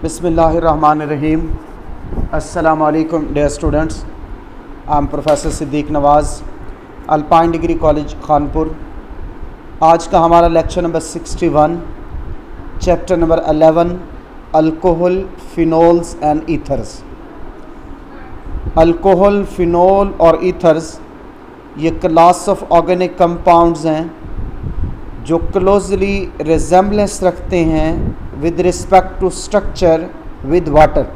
बिस्मिल्लाहिर्रहमानिर्रहीम। अस्सलाम वालेकुम dear students. I am professor Siddique Nawaz, alpine degree college Khanpur. आज का हमारा lecture number 61, chapter number 11, alcohol, phenols and ethers. Alcohol, phenol और ईथर्स ये क्लास ऑफ ऑर्गेनिक कंपाउंड्स हैं जो क्लोजली रिजेम्बलेंस रखते हैं with respect to structure with water,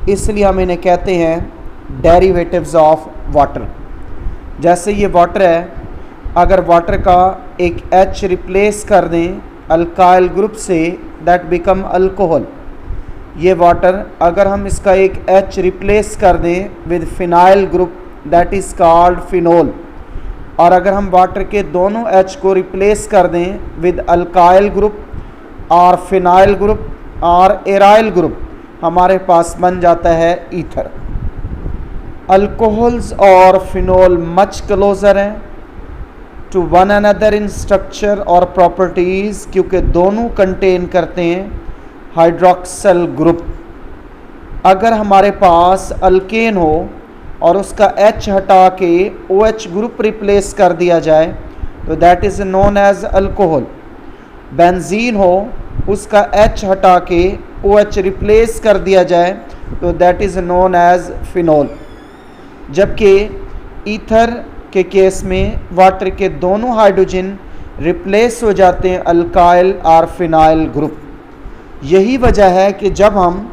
इसलिए हम इन्हें कहते हैं डेरिवेटिव्स ऑफ वाटर। जैसे ये वाटर है, अगर वाटर का एक H रिप्लेस कर दें अल्काइल ग्रुप से, दैट बिकम अल्कोहल। ये वाटर अगर हम इसका एक H रिप्लेस कर दें with phenyl group, that is called phenol. और अगर हम वाटर के दोनों H को रिप्लेस कर दें विद अल्काइल ग्रुप और फिनाइल ग्रुप और एराइल ग्रुप, हमारे पास बन जाता है ईथर। अल्कोहल्स और फिनोल मच क्लोजर हैं to one another in structure और प्रॉपर्टीज़, क्योंकि दोनों कंटेन करते हैं हाइड्रोक्सल ग्रुप। अगर हमारे पास अल्केन हो और उसका H हटा के OH ग्रुप रिप्लेस कर दिया जाए तो that is known as alcohol. Benzene हो, उसका H हटा के OH रिप्लेस कर दिया जाए तो that is known as phenol. जबकि ईथर के केस में वाटर के दोनों हाइड्रोजन रिप्लेस हो जाते हैं अल्काइल और फिनाइल ग्रुप। यही वजह है कि जब हम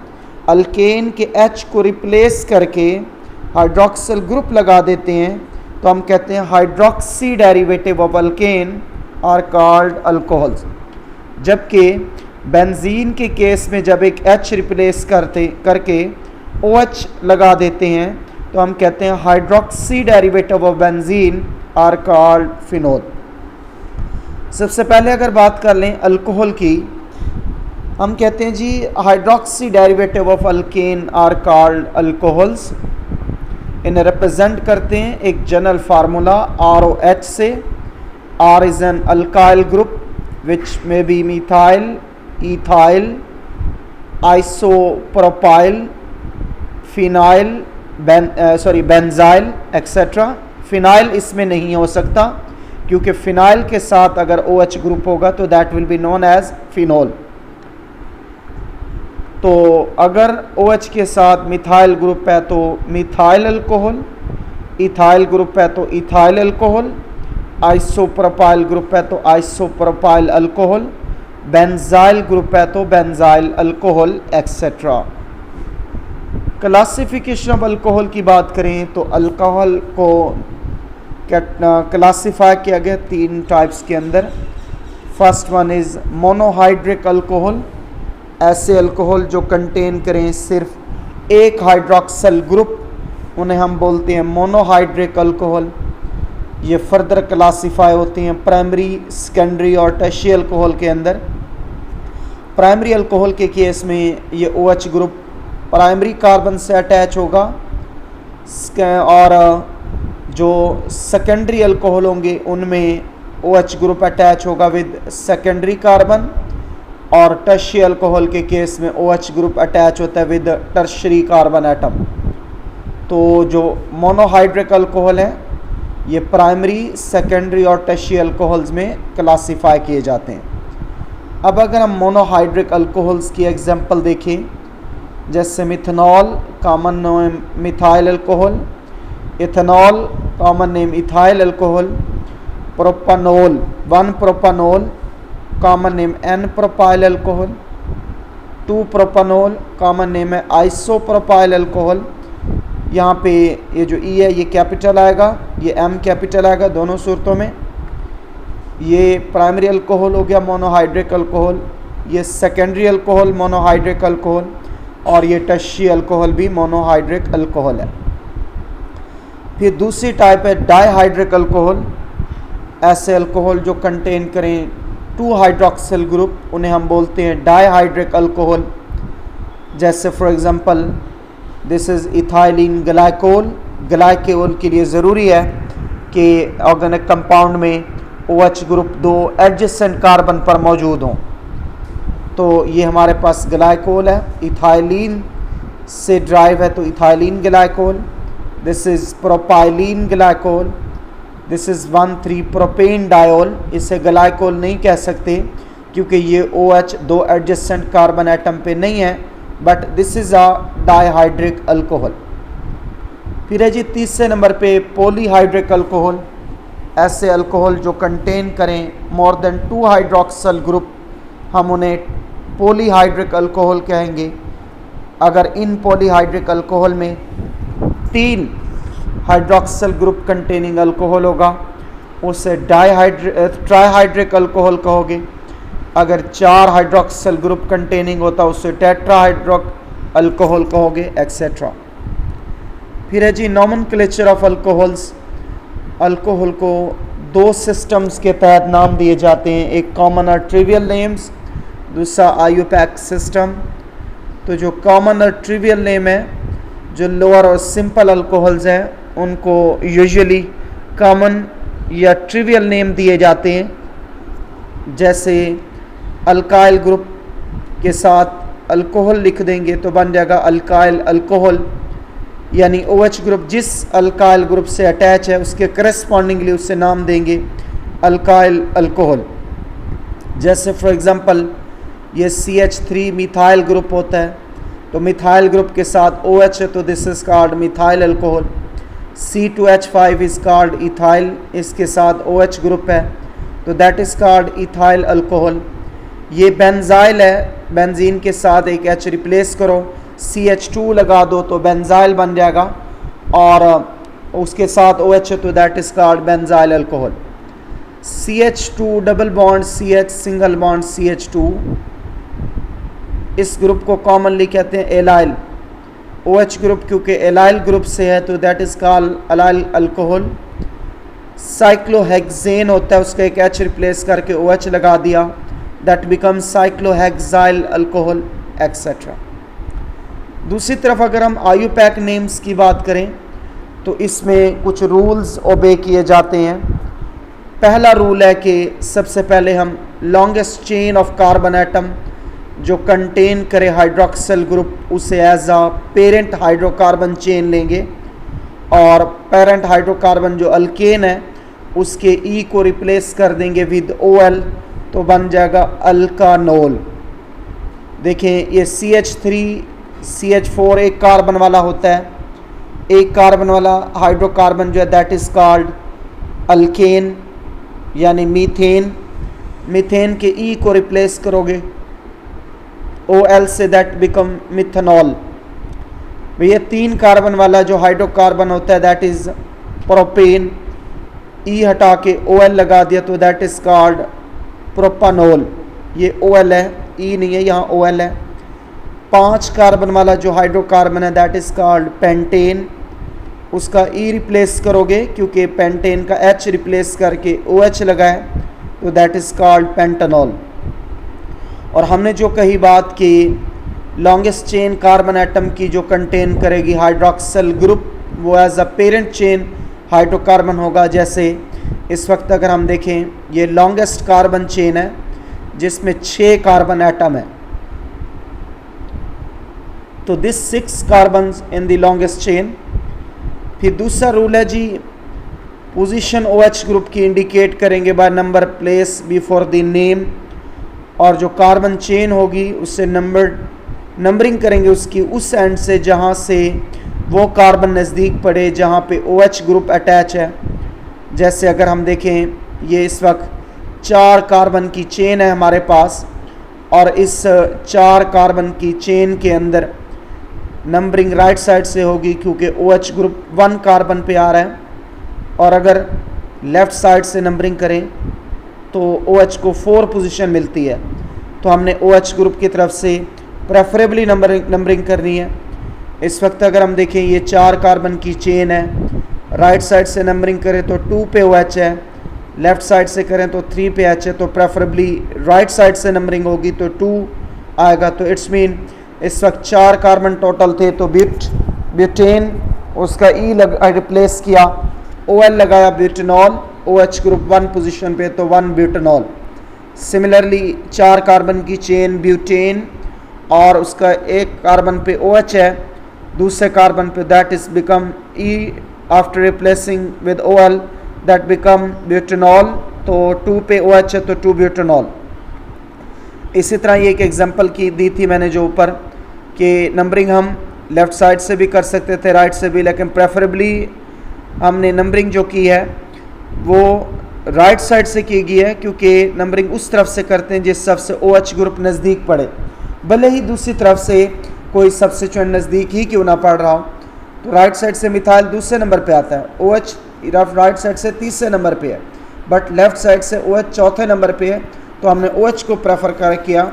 अल्केन के H को रिप्लेस करके हाइड्रोक्सिल ग्रुप लगा देते हैं तो हम कहते हैं hydroxy derivative of alkane are called alcohols. जबकि बेंजीन के केस में जब एक H रिप्लेस करके OH लगा देते हैं तो हम कहते हैं hydroxy derivative of benzene are called phenol. सबसे पहले अगर बात कर लें अल्कोहल की, हम कहते हैं जी hydroxy derivative of alkane are called alcohols. इन्हें रिप्रेजेंट करते हैं एक जनरल फार्मूला ROH से। R is an alkyl group which may be methyl, ethyl, isopropyl, phenyl, benzyl etc. Phenyl इसमें नहीं हो सकता क्योंकि फिनाइल के साथ अगर OH ग्रुप होगा तो that will be known as phenol. तो अगर OH के साथ मिथाइल ग्रुप है तो मिथाइल अल्कोहल, इथाइल ग्रुप है तो इथाइल अल्कोहल, आइसोप्रोपाइल ग्रुप है तो आइसोप्रोपाइल अल्कोहल, बेंजाइल ग्रुप है तो benzyl alcohol etcetera. Classification of alcohol की बात करें तो अल्कोहल को क्लासिफाई किया गया 3 टाइप्स के अंदर। First one is monohydric alcohol, ऐसे अल्कोहल जो कंटेन करें सिर्फ एक हाइड्रोक्सिल ग्रुप, उन्हें हम बोलते हैं मोनोहाइड्रिक अल्कोहल। ये फर्दर क्लासीफाई होती हैं प्राइमरी, सेकेंडरी और टर्शियरी अल्कोहल के अंदर। प्राइमरी अल्कोहल के केस में ये OH ग्रुप प्राइमरी कार्बन से अटैच होगा और जो सेकेंडरी अल्कोहल होंगे उनमें OH ग्रुप अटैच होगा विद सेकेंडरी कार्बन, और टर्शियरी अल्कोहल के केस में OH ग्रुप अटैच होता है विद टर्शियरी कार्बन एटम। तो जो मोनोहाइड्रिक अल्कोहल है ये प्राइमरी, सेकेंडरी और टर्शियरी अल्कोहल्स में क्लासीफाई किए जाते हैं। अब अगर हम मोनोहाइड्रिक अल्कोहल्स की एग्जांपल देखें, जैसे methanol common name methyl alcohol, ethanol common name ethyl alcohol, propanol 1 propanol common name N propyl alcohol, 2 propanol common name है आइसोप्रोपाइल अल्कोहल। यहाँ पे ये जो E है ये कैपिटल आएगा, ये M कैपिटल आएगा दोनों सूरतों में। ये प्राइमरी अल्कोहल हो गया मोनोहाइड्रिक अल्कोहल, ये सेकेंडरी अल्कोहल मोनोहाइड्रिक अल्कोहल, और ये टर्शियरी अल्कोहल भी मोनोहाइड्रिक अल्कोहल है। फिर दूसरी टाइप है डाईहाइड्रिक अल्कोहल, ऐसे अल्कोहल जो कंटेन करें 2 हाइड्रोक्सिल ग्रुप, उन्हें हम बोलते हैं डाईहाइड्रिक अल्कोहल। जैसे for example this is ethylene glycol. Glycol के लिए ज़रूरी है कि ऑर्गेनिक कंपाउंड में OH ग्रुप 2 एडजेसेंट कार्बन पर मौजूद हों। तो ये हमारे पास ग्लाइकोल है, इथाइलिन से ड्राइव है तो ethylene glycol. This is propylene glycol. This is 1,3 propane diol. इसे ग्लाइकोल नहीं कह सकते क्योंकि ये OH दो एडजेसेंट कार्बन एटम पे नहीं है, but this is a dihydric alcohol. फिर है जी तीसरे नंबर पे पॉलीहाइड्रिक अल्कोहल। ऐसे अल्कोहल जो कंटेन करें मोर देन 2 हाइड्रोक्सल ग्रुप, हम उन्हें पॉलीहाइड्रिक अल्कोहल कहेंगे। अगर इन पॉलीहाइड्रिक अल्कोहल में 3 हाइड्रोक्सल ग्रुप कंटेनिंग अल्कोहल होगा उसे ट्राइहाइड्रिक अल्कोहल कहोगे। अगर 4 हाइड्रोक्सल ग्रुप कंटेनिंग होता उसे टेट्राहाइड्रिक अल्कोहल कहोगे, एक्सेट्रा। फिर है जी नॉमेनक्लेचर ऑफ अल्कोहल्स। अल्कोहल को 2 सिस्टम्स के तहत नाम दिए जाते हैं, एक कॉमन और ट्रिवियल नेम्स, दूसरा आईयूपैक सिस्टम। तो जो कॉमन और ट्रिवियल नेम है, जो लोअर और सिंपल अल्कोहल्स हैं उनको यूजुअली कॉमन या ट्रिवियल नेम दिए जाते हैं। जैसे अल्काइल ग्रुप के साथ अल्कोहल लिख देंगे तो बन जाएगा अल्काइल अल्कोहल, यानी OH ग्रुप जिस अल्काइल ग्रुप से अटैच है उसके करस्पॉन्डिंगली उससे नाम देंगे अल्काइल अल्कोहल। जैसे फॉर एग्जांपल ये CH3 मिथाइल ग्रुप होता है तो मिथाइल ग्रुप के साथ OH है तो this is called methyl alcohol. C2H5 is called ethyl, इसके साथ OH ग्रुप है तो that is called ethyl alcohol. ये बेंजाइल है, बेंजीन के साथ एक H रिप्लेस करो, CH2 लगा दो तो बेंजाइल बन जाएगा, और उसके साथ OH है तो that is called benzyl alcohol. CH2 double bond CH single bond CH2, इस ग्रुप को कॉमनली कहते हैं एलाइल। OH ग्रुप क्योंकि एलाइल ग्रुप से है तो that is called allyl alcohol. Cyclohexane होता है, उसका एक H रिप्लेस करके OH लगा दिया, that becomes cyclohexyl alcohol, etcetera. दूसरी तरफ अगर हम आईयूपैक नेम्स की बात करें तो इसमें कुछ रूल्स ओबे किए जाते हैं। पहला रूल है कि सबसे पहले हम longest chain of carbon atom जो कंटेन करे हाइड्रोक्सल ग्रुप उसे as a parent hydrocarbon chain लेंगे, और पेरेंट हाइड्रोकार्बन जो अल्केन है उसके ई को रिप्लेस कर देंगे विद OL तो बन जाएगा अल्कानोल। देखें ये CH3 CH4 एक कार्बन वाला होता है, एक कार्बन वाला हाइड्रोकार्बन जो है दैट इज कॉल्ड अल्केन यानी मीथेन। मीथेन के ई को रिप्लेस करोगे OL say that become methanol. भैया 3 कार्बन वाला जो हाइड्रोकार्बन होता है दैट इज प्रोपेन, ई हटा के OL लगा दिया तो दैट इज कॉल्ड प्रोपानोल। ये OL है, ई नहीं है, यहाँ OL है। 5 कार्बन वाला जो हाइड्रोकार्बन है दैट इज कॉल्ड पेंटेन, उसका ई रिप्लेस करोगे क्योंकि पेंटेन का H रिप्लेस करके OH लगा है तो दैट इज कॉल्ड पेंटानॉल। और हमने जो कही बात कि लॉन्गेस्ट चेन कार्बन एटम की जो कंटेन करेगी हाइड्रोक्सल ग्रुप वो as a parent chain hydrocarbon होगा। जैसे इस वक्त अगर हम देखें ये लॉन्गेस्ट कार्बन चेन है जिसमें 6 कार्बन एटम है, तो this 6 carbon in the longest chain. फिर दूसरा रूल है जी पोजीशन OH ग्रुप की इंडिकेट करेंगे by number place before the name, और जो कार्बन चेन होगी उससे नंबरिंग करेंगे उसकी उस एंड से जहाँ से वो कार्बन नज़दीक पड़े जहाँ पे OH ग्रुप अटैच है। जैसे अगर हम देखें ये इस वक्त 4 कार्बन की चेन है हमारे पास, और इस 4 कार्बन की चेन के अंदर नंबरिंग राइट साइड से होगी क्योंकि OH ग्रुप 1 कार्बन पे आ रहा है, और अगर लेफ़्ट साइड से नंबरिंग करें तो OH को 4 पोजीशन मिलती है। तो हमने OH ग्रुप की तरफ से प्रेफरेबली नंबरिंग करनी है। इस वक्त अगर हम देखें ये 4 कार्बन की चेन है, राइट साइड से नंबरिंग करें तो 2 पे OH है, लेफ़्ट साइड से करें तो 3 पे H है, तो प्रेफरेबली राइट साइड से नंबरिंग होगी तो 2 आएगा। तो इट्स मीन इस वक्त 4 कार्बन टोटल थे तो ब्यूटेन उसका ई रिप्लेस किया, OL लगाया ब्यूटेनॉल, OH ग्रुप 1 पोजीशन पे तो 1 ब्यूटेनॉल। सिमिलरली 4 कार्बन की चेन ब्यूटेन और उसका एक कार्बन पे OH है, दूसरे कार्बन पे that is become E after replacing with OL that become butanol, तो 2 पे OH है तो 2 ब्यूटेनॉल। इसी तरह ये एक एग्जांपल की दी थी मैंने जो ऊपर कि नंबरिंग हम लेफ़्ट साइड से भी कर सकते थे, राइट से भी, लेकिन प्रेफरेबली हमने नंबरिंग जो की है वो राइट साइड से की गई है, क्योंकि नंबरिंग उस तरफ से करते हैं जिस तरफ से OH ग्रुप नज़दीक पड़े, भले ही दूसरी तरफ से कोई सब्स्टिट्यूएंट नज़दीक ही क्यों ना पड़ रहा हो। तो राइट साइड से मिथाइल दूसरे नंबर पे आता है, OH राइट साइड से तीसरे नंबर पे है, बट लेफ़्ट साइड से OH चौथे नंबर पे है, तो हमने OH को प्रेफर कर किया,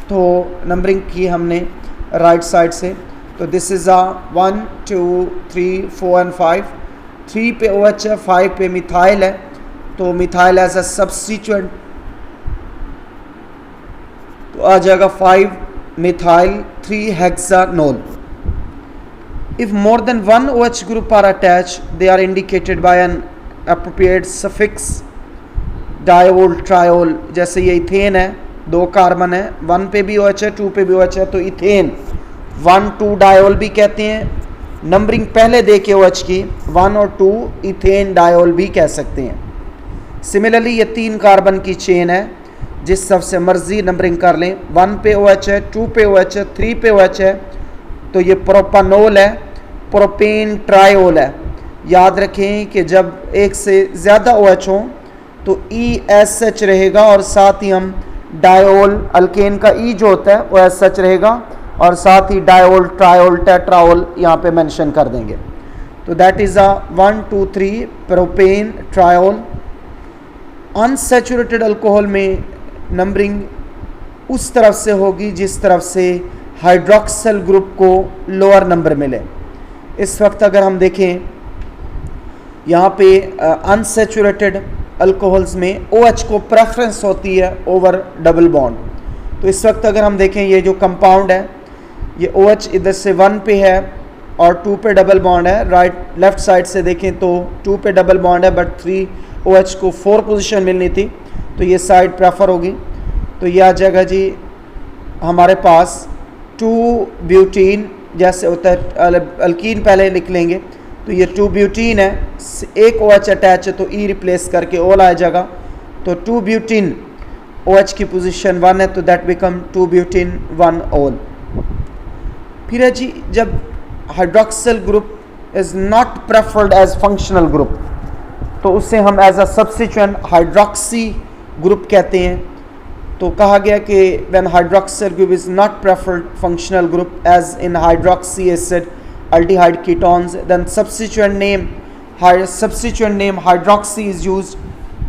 तो नंबरिंग की हमने राइट साइड से। तो दिस इज़ आ 1 2 3 4 एंड 5, 3 पे OH है, 5 पे मिथाइल है, तो मिथाइल एज अ सब्स्टिट्यूएंट तो आ जाएगा 5 methyl 3 हेक्सानोल। If more than one OH group are attached, they are indicated by an appropriate suffix diol, triol। जैसे ये इथेन है, 2 कार्बन है, 1 पे भी OH है 2 पे भी OH है, तो इथेन 1,2 डायोल भी कहते हैं। नंबरिंग पहले दे के OH की 1 और 2 इथेन डायोल भी कह सकते हैं। सिमिलरली ये 3 कार्बन की चेन है, जिस सबसे मर्जी नंबरिंग कर लें, 1 पे OH है 2 पे OH है 3 पे OH है, तो ये प्रोपानोल है, प्रोपेन ट्रायोल है। याद रखें कि जब एक से ज़्यादा OH हो तो ESH रहेगा, और साथ ही हम डायोल अल्केन का E जो होता है वो SH रहेगा, और साथ ही डायोल ट्रायोल टेट्राओल यहाँ पे मेंशन कर देंगे। तो that is a 1 2 3 propane triol. Unsaturated alcohol में नंबरिंग उस तरफ से होगी जिस तरफ से हाइड्रोक्सिल ग्रुप को लोअर नंबर मिले। इस वक्त अगर हम देखें यहाँ पे अनसैचुरेटेड अल्कोहल्स में OH को प्रेफरेंस होती है ओवर डबल बॉन्ड। तो इस वक्त अगर हम देखें ये जो कंपाउंड है, ये OH इधर से 1 पे है और 2 पे डबल बॉन्ड है, राइट लेफ्ट साइड से देखें तो 2 पे डबल बॉन्ड है, बट 3 OH को 4 पोजीशन मिलनी थी, तो ये साइड प्रेफर होगी। तो ये आ जाएगा जी हमारे पास 2 ब्यूटीन, जैसे होता है अल्कीन पहले लिख लेंगे, तो ये 2 ब्यूटीन है, एक OH अटैच है तो E रिप्लेस करके ओल आ जाएगा, तो 2 ब्यूटीन OH की पोजीशन 1 है, तो दैट बिकम 2 ब्यूटीन 1 ओल। फिर है जी जब hydroxyl group is not preferred as functional group, तो उसे हम as a substituent hydroxy group कहते हैं। तो कहा गया कि when hydroxyl group is not preferred functional group as in hydroxy acid aldehyde ketones, then substituent name hydroxy is used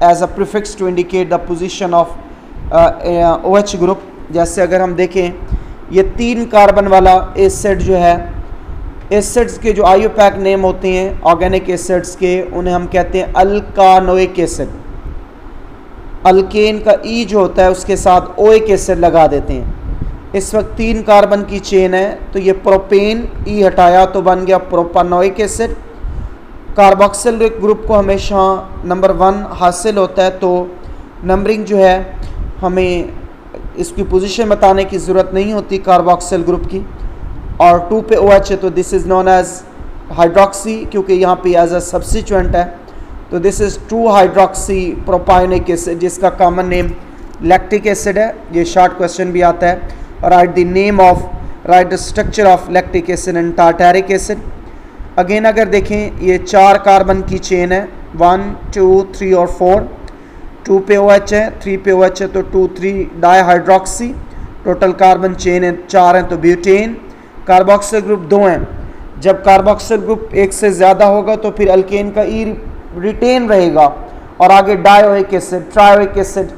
as a prefix to indicate the position of OH group। जैसे अगर हम देखें ये 3 कार्बन वाला acid जो है, acids के जो आयोपैक नेम होते हैं ऑर्गेनिक एसिड्स के, उन्हें हम कहते हैं अल्कानोइक एसिड। अल्केन का E जो होता है उसके साथ ओइक एसिड लगा देते हैं। इस वक्त 3 कार्बन की चेन है, तो ये प्रोपेन E हटाया तो बन गया प्रोपानोइक एसिड। कार्बोक्सिल ग्रुप को हमेशा नंबर 1 हासिल होता है, तो नंबरिंग जो है हमें इसकी पोजीशन बताने की ज़रूरत नहीं होती कार्बोक्सिल ग्रुप की। और 2 पे OH है तो this is known as hydroxy, क्योंकि यहाँ पे एज अ सब्स्टिट्यूएंट है, तो this is 2 hydroxy propanoic acid, जिसका कॉमन नेम लैक्टिक एसिड है। ये शॉर्ट क्वेश्चन भी आता है, write the structure of lactic acid and tartaric acid। Again अगर देखें ये 4 कार्बन की चेन है, 1 2 3 और 4, 2 पे OH है 3 पे OH है, तो 2 3 डाईहाइड्रोक्सी, टोटल कार्बन चेन है 4 हैं, तो ब्यूटेन। कार्बोक्सिल ग्रुप 2 हैं, जब कार्बोक्सिल ग्रुप एक से ज़्यादा होगा तो फिर अल्केन का E रिटेन रहेगा और आगे डायोइक एसिड ट्रायोइक एसिड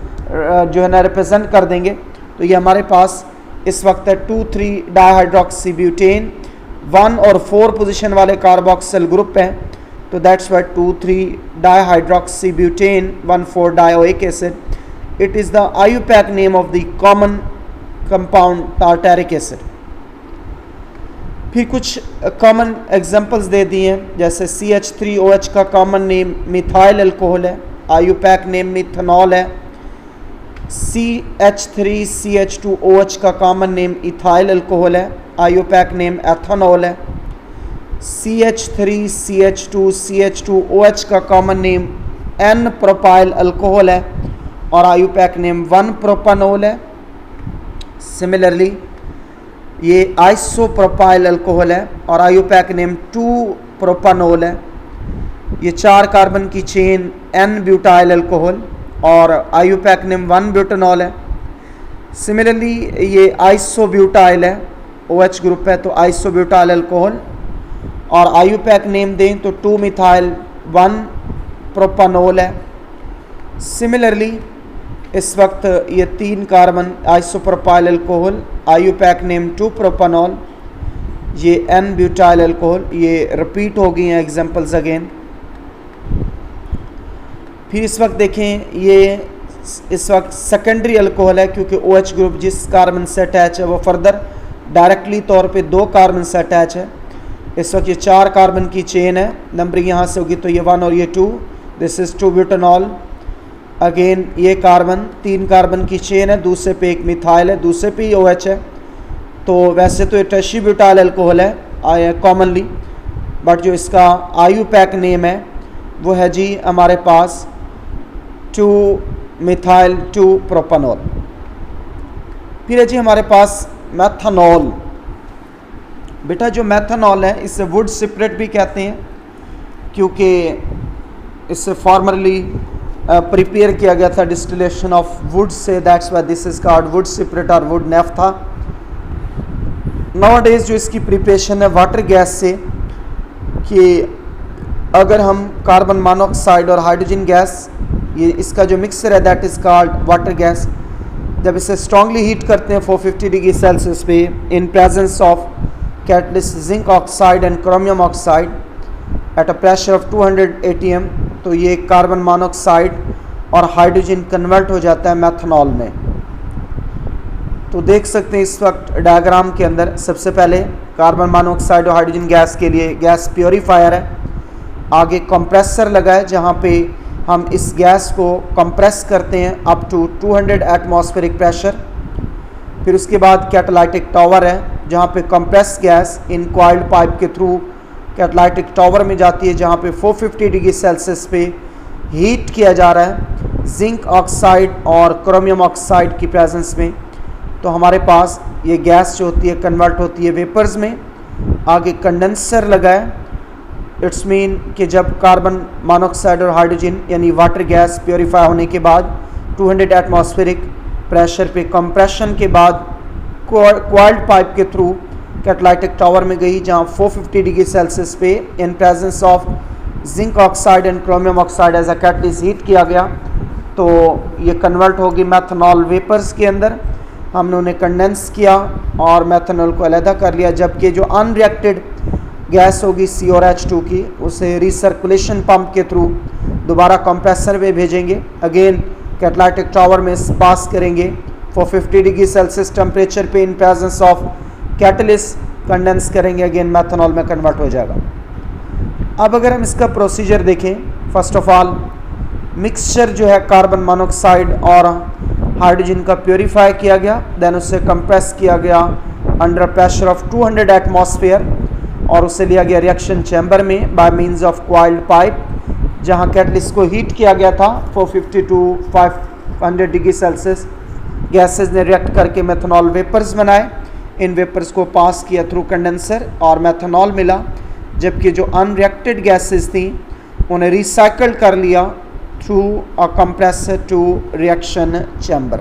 जो है ना रिप्रेजेंट कर देंगे। तो ये हमारे पास इस वक्त है 2 3 डाईहाइड्रोक्सी ब्यूटेन, 1 और 4 पोजीशन वाले कार्बोक्सिल ग्रुप हैं, तो that's why 2 3 dihydroxy butane 1 4 dioic acid. It is the IUPAC name of the common compound tartaric acid. फिर कुछ कॉमन एग्जांपल्स दे दिए हैं, जैसे CH3OH का कॉमन नेम मिथाइल अल्कोहल है, आयुपैक नेम मिथनॉल है। CH3CH2OH का कॉमन नेम इथाइल अल्कोहल है, आयोपैक नेम एथेनॉल है। CH3CH2CH2OH का common name N propyl alcohol है और आयोपैक नेम 1 प्रोपानोल है। सिमिलरली ये आइसोप्रोपाइल अल्कोहल है और आयोपैक नेम 2 प्रोपानोल है। ये 4 कार्बन की चेन N ब्यूटाइल अल्कोहल और आयोपैक नेम 1 ब्यूटानॉल है। सिमिलरली ये आइसोब्यूटाइल है, OH ग्रुप है तो आइसोब्यूटाइल अल्कोहल, और आयोपैक नेम दें तो 2 मिथाइल 1 प्रोपानोल है। सिमिलरली इस वक्त ये 3 carbon isopropyl alcohol, IUPAC name 2 प्रोपानॉल, ये N ब्यूटाइल अल्कोहल, ये रिपीट हो गई हैं एग्जांपल्स अगेन। फिर इस वक्त देखें ये इस वक्त सेकेंडरी अल्कोहल है क्योंकि OH ग्रुप जिस कार्बन से अटैच है वो फर्दर डायरेक्टली तौर पे 2 कार्बन से अटैच है। इस वक्त ये 4 कार्बन की चेन है, नंबरिंग यहाँ से होगी तो ये 1 और ये 2, दिस इज़ 2 ब्यूटानॉल। अगेन ये कार्बन 3 कार्बन की चेन है, दूसरे पे एक मिथाइल है, दूसरे पे ही OH है। तो वैसे तो ये टर्शी ब्यूटाइल अल्कोहल है कॉमनली, बट जो इसका आयोपैक नेम है वो है जी हमारे पास 2 मिथाइल 2 प्रोपानॉल। फिर है जी हमारे पास मेथनॉल। बेटा जो मेथनॉल है इसे वुड सिपरेट भी कहते हैं क्योंकि इससे फॉर्मरली प्रिपेयर किया गया था distillation of would say, that's why this is called would separate और वुड नेफ्था। नाउअडेज जो इसकी प्रिपरेशन है वाटर गैस से, कि अगर हम कार्बन मोनोऑक्साइड और हाइड्रोजन गैस, ये इसका जो मिक्सचर है that is called water gas, जब इसे स्ट्रांगली हीट करते हैं 450 डिग्री सेल्सियस पे in presence of catalyst zinc oxide and chromium oxide at a pressure of 200 atm, तो ये कार्बन मोनोऑक्साइड और हाइड्रोजन कन्वर्ट हो जाता है मेथनॉल में। तो देख सकते हैं इस वक्त डायग्राम के अंदर सबसे पहले कार्बन मोनोऑक्साइड और हाइड्रोजन गैस के लिए गैस प्योरीफायर है, आगे कंप्रेसर लगा है जहाँ पे हम इस गैस को कंप्रेस करते हैं अप टू 200 एटमॉस्फेरिक प्रेशर। फिर उसके बाद कैटालाइटिक टावर है जहाँ पे compress gas in coiled pipe के थ्रू कैटालाइटिक टावर में जाती है जहाँ पे 450 डिग्री सेल्सियस पे हीट किया जा रहा है जिंक ऑक्साइड और क्रोमियम ऑक्साइड की प्रेजेंस में। तो हमारे पास ये गैस जो होती है कन्वर्ट होती है वेपर्स में। आगे कंडेंसर लगा है, इट्स मीन कि जब कार्बन मोनोऑक्साइड और हाइड्रोजन यानी वाटर गैस प्योरीफाई होने के बाद 200 एटमॉस्फेरिक प्रेशर पे कंप्रेशन के बाद क्वाइल्ड पाइप के थ्रू कैटालाइटिक टावर में गई जहां 450 डिग्री सेल्सियस पे in presence of zinc oxide and chromium oxide as a catalyst heat किया गया। तो ये कन्वर्ट होगी मेथनॉल वेपर्स के अंदर, हमने उन्हें कंडेंस किया और मेथनॉल को अलहदा कर लिया, जबकि जो अनरिएक्टेड गैस होगी COH2 की उसे रिसर्कुलेशन पंप के थ्रू दोबारा कंप्रेसर में भेजेंगे, अगेन कैटालाइटिक टावर में पास करेंगे 450 डिग्री सेल्सियस टेम्परेचर पे in presence of catalyst condense करेंगे, अगेन मेथनॉल में कन्वर्ट हो जाएगा। अब अगर हम इसका प्रोसीजर देखें, फर्स्ट ऑफ ऑल मिक्सचर जो है कार्बन मोनोऑक्साइड और हाइड्रोजन का प्योरीफाई किया गया, देन उसे कंप्रेस किया गया अंडर प्रेशर ऑफ 200 एटमॉस्फेयर और उसे लिया गया रिएक्शन चैम्बर में by means of coiled pipe जहां कैटलिस्ट को हीट किया गया था 450 टू 500 डिग्री सेल्सियस। गैसेस ने रिएक्ट करके मेथनॉल वेपर्स बनाए, इन वेपर्स को पास किया थ्रू कंडेंसर और मेथनॉल मिला, जबकि जो अनरिएक्टेड गैसेस थी उन्हें रिसाइकल कर लिया through a compressor to reaction chamber.